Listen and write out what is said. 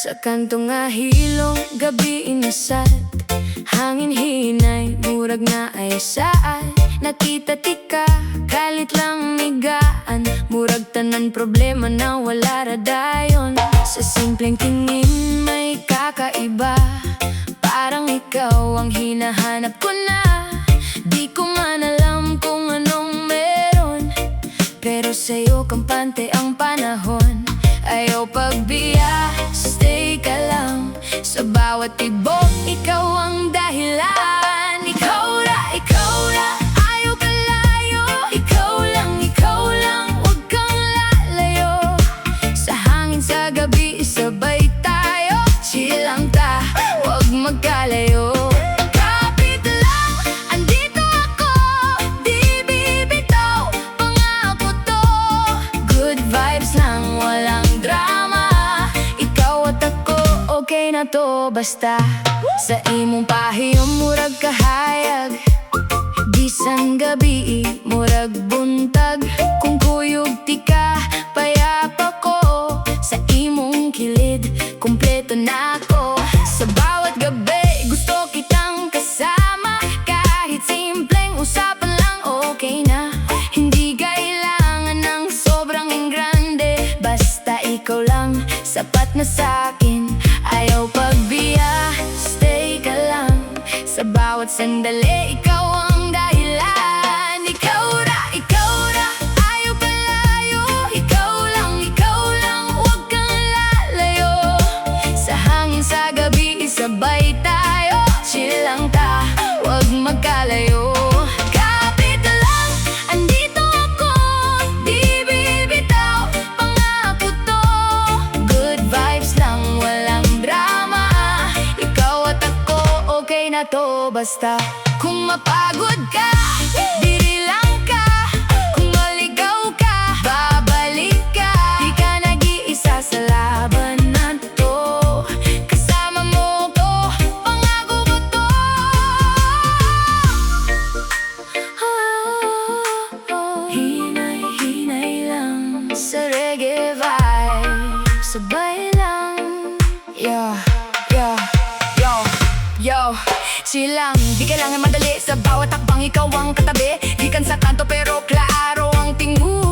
Sa kanto nga hilong, gabi inasat, hangin hinay, murag na ay saan. Nakita tika, kalit lang migaan, murag tanan problema na wala radayon. Sa simpleng tingin may kakaiba, parang ikaw ang hinahanap ko na. Di ko man alam kung anong meron, pero sa'yo kampante ang panahon. Ayaw pagbiya, stay ka lang. Sa bawat tibok, ikaw ang dahilan. Ikaw na, ayaw ka layo. Ikaw lang, huwag kang lalayo. Sa hangin sa gabi, sabay tayo. Chill lang ta, huwag magkalayo. Kapit lang, andito ako, di bibitaw, pangako to. Good vibes lang, walang drama. Ikaw at ako, okay na to basta. Sa imong pahiyong murag kahayag, bisan gabi, murag buntag. Kung kuyog tika, payapa ko. Sa imong kilid, kumpleto na ako. Sa bawat gabi, gusto kitang kasama. Kahit simpleng usapan lang, okay na. Hindi kailangan ng sobrang engrande, basta ikaw lang, sapat na sa'kin. Ayaw pagbiya, stay ka lang. Sa bawat sandali, ikaw ang dahilan. Ikaw na, ayaw ka layo. Ikaw lang, huwag kang lalayo. Sa hangin sa gabi, sabay tayo. Chill lang ta, huwag magkalayo. Kapit lang, andito ako, di bibitaw, pangako to. Good vibes lang, walang drama. Ikaw at ako, okay na to basta. Kung mapagod ka, diri lang ka. Kung maligaw ka, babalik ka. Di ka nag-iisa sa laban na to. Kasama mo ko, pangako ko to. Hinay lang sa reggae vibe, sabay lang. Yo, chill lang, di kailangan madali. Sa bawat takbang ikaw ang katabi. Di kan sa kanto pero klaro ang tingu.